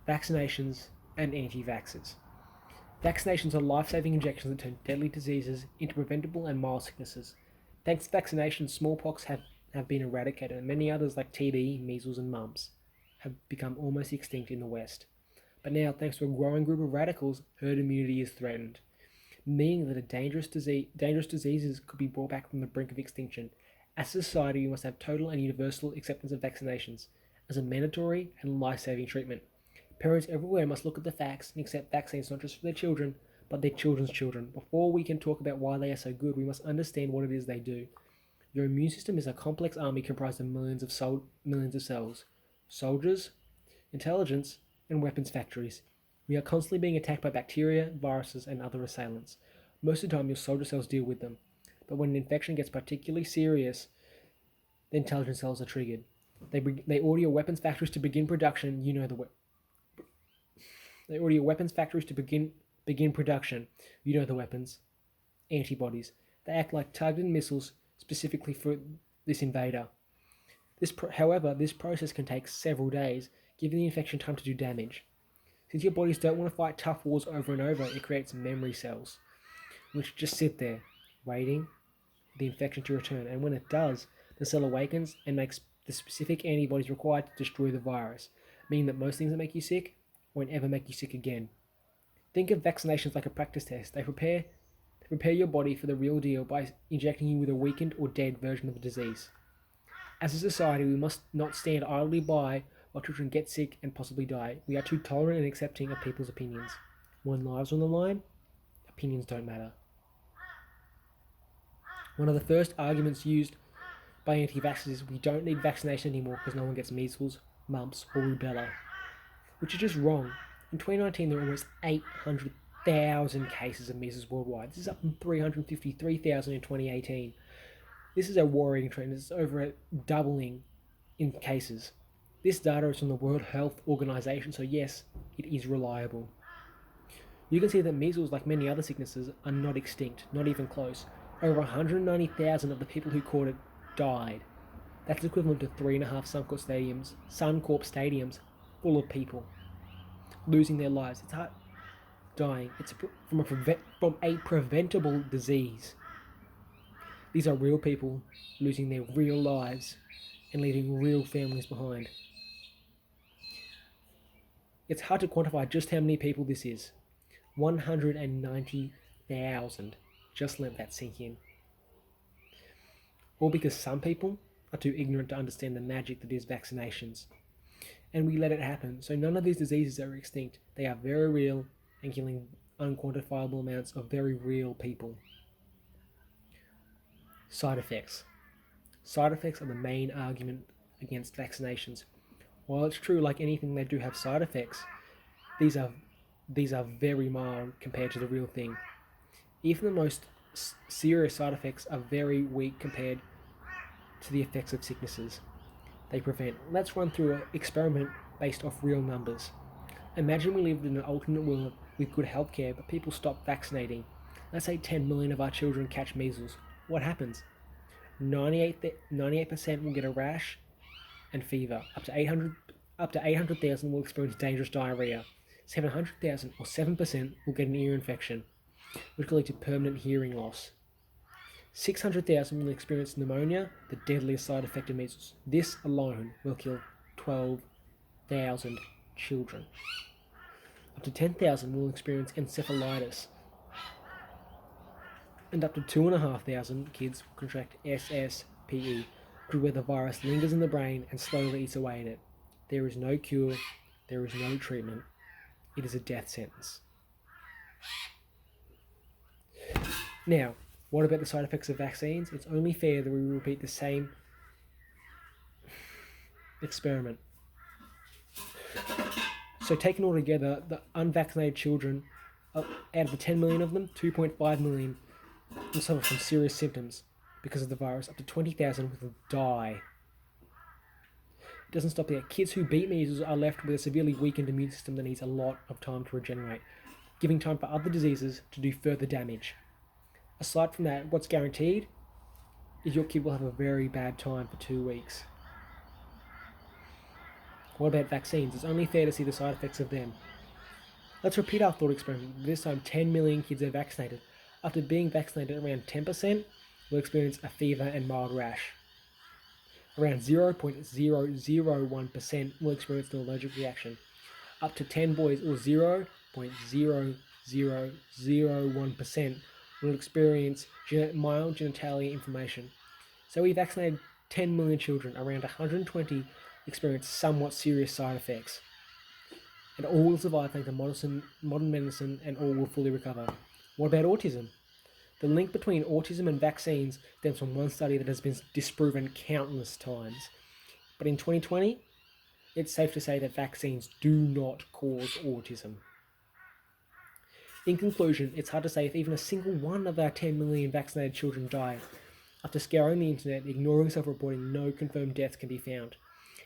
vaccinations, and anti-vaxxers. Vaccinations are life-saving injections that turn deadly diseases into preventable and mild sicknesses. Thanks to vaccinations, smallpox have been eradicated, and many others like TB, measles, and mumps have become almost extinct in the West. But now, thanks to a growing group of radicals, herd immunity is threatened, meaning that dangerous diseases could be brought back from the brink of extinction. As a society, we must have total and universal acceptance of vaccinations as a mandatory and life-saving treatment. Parents everywhere must look at the facts and accept vaccines not just for their children, but their children's children. Before we can talk about why they are so good, we must understand what it is they do. Your immune system is a complex army comprised of millions of cells, soldiers, intelligence, and weapons factories. We are constantly being attacked by bacteria, viruses, and other assailants. Most of the time, your soldier cells deal with them. But when an infection gets particularly serious, the intelligence cells are triggered. They order your weapons factories to begin production. They order your weapons factories to begin production. You know the weapons, antibodies. They act like targeted missiles specifically for this invader. However, this process can take several days, giving the infection time to do damage. Since your bodies don't want to fight tough wars over and over, it creates memory cells, which just sit there, waiting for the infection to return. And when it does, the cell awakens and makes the specific antibodies required to destroy the virus, meaning that most things that make you sick won't ever make you sick again. Think of vaccinations like a practice test. They prepare your body for the real deal by injecting you with a weakened or dead version of the disease. As a society, we must not stand idly by while children get sick and possibly die. We are too tolerant and accepting of people's opinions. When lives are on the line, opinions don't matter. One of the first arguments used by anti-vaxxers is we don't need vaccination anymore because no one gets measles, mumps, or rubella, which is just wrong. In 2019, there were almost 800,000 cases of measles worldwide. This is up from 353,000 in 2018. This is a worrying trend. It's over a doubling in cases. This data is from the World Health Organization, so yes, it is reliable. You can see that measles, like many other sicknesses, are not extinct, not even close. Over 190,000 of the people who caught it died. That's equivalent to 3.5 Suncorp stadiums full of people losing their lives. It's hard dying. It's from a preventable disease. These are real people losing their real lives and leaving real families behind. It's hard to quantify just how many people this is. 190,000. Just let that sink in. All because some people are too ignorant to understand the magic that is vaccinations. And we let it happen. So none of these diseases are extinct. They are very real and killing unquantifiable amounts of very real people. Side effects. Side effects are the main argument against vaccinations. While it's true, like anything, they do have side effects, these are very mild compared to the real thing. Even the most serious side effects are very weak compared to the effects of sicknesses they prevent. Let's run through an experiment based off real numbers. Imagine we lived in an alternate world with good healthcare, but people stop vaccinating. Let's say 10 million of our children catch measles. What happens? 98% will get a rash and fever. Up to 800,000 will experience dangerous diarrhea. 700,000 or 7% will get an ear infection, which will lead to permanent hearing loss. 600,000 will experience pneumonia, the deadliest side effect of measles. This alone will kill 12,000 children. Up to 10,000 will experience encephalitis. And up to 2,500 kids will contract SSPE, where the virus lingers in the brain and slowly eats away at it. There is no cure, there is no treatment. It is a death sentence. Now, what about the side effects of vaccines? It's only fair that we repeat the same experiment. So taken all together, the unvaccinated children, out of the 10 million of them, 2.5 million will suffer from serious symptoms because of the virus. Up to 20,000 will die. It doesn't stop there. Kids who beat measles are left with a severely weakened immune system that needs a lot of time to regenerate, giving time for other diseases to do further damage. Aside from that, what's guaranteed is your kid will have a very bad time for 2 weeks. What about vaccines? It's only fair to see the side effects of them. Let's repeat our thought experiment. This time 10 million kids are vaccinated. After being vaccinated, around 10% will experience a fever and mild rash. Around 0.001% will experience an allergic reaction. Up to 10 boys, or 0.0001%, will experience mild genitalia inflammation. So we vaccinated 10 million children. Around 120 experience somewhat serious side effects. And all will survive thanks to modern medicine, and all will fully recover. What about autism? The link between autism and vaccines stems from one study that has been disproven countless times. But in 2020, it's safe to say that vaccines do not cause autism. In conclusion, it's hard to say if even a single one of our 10 million vaccinated children died. After scouring the internet, ignoring self-reporting, no confirmed deaths can be found.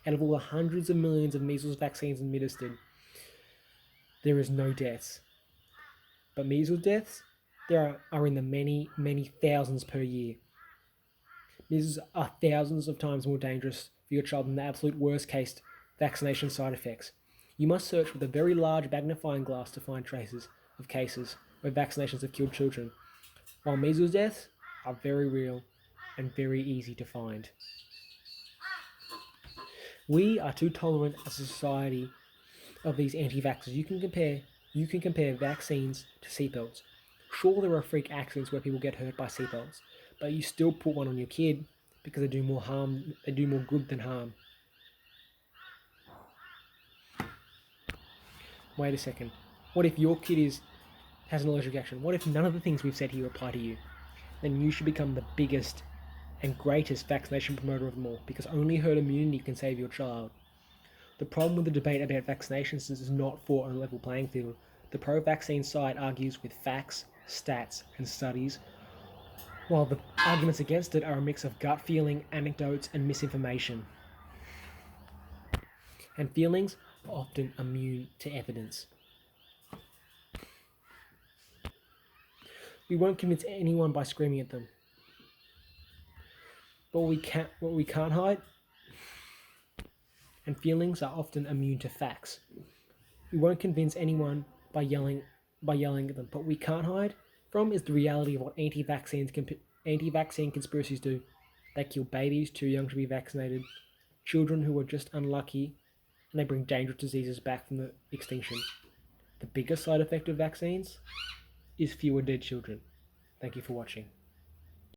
Out of all the hundreds of millions of measles vaccines administered, there is no deaths. But measles deaths, there are in the many, many thousands per year. Measles are thousands of times more dangerous for your child than the absolute worst case vaccination side effects. You must search with a very large magnifying glass to find traces of cases where vaccinations have killed children, while measles deaths are very real and very easy to find. We are too tolerant as a society of these anti-vaxxers. You can compare vaccines to seatbelts. Sure, there are freak accidents where people get hurt by seatbelts, but you still put one on your kid because they do more good than harm. Wait a second. What if your kid has an allergic reaction? What if none of the things we've said here apply to you? Then you should become the biggest and greatest vaccination promoter of them all, because only herd immunity can save your child. The problem with the debate about vaccinations is not fought on a level playing field. The pro-vaccine side argues with facts, stats, and studies, while the arguments against it are a mix of gut feeling, anecdotes, and misinformation. And feelings are often immune to evidence. We won't convince anyone by screaming at them. But what we can't hide, and feelings are often immune to facts. We won't convince anyone by yelling at them. But we can't hide from is the reality of what anti-vaccine conspiracies do. They kill babies too young to be vaccinated, children who are just unlucky, and they bring dangerous diseases back from the extinction. The biggest side effect of vaccines is fewer dead children. Thank you for watching.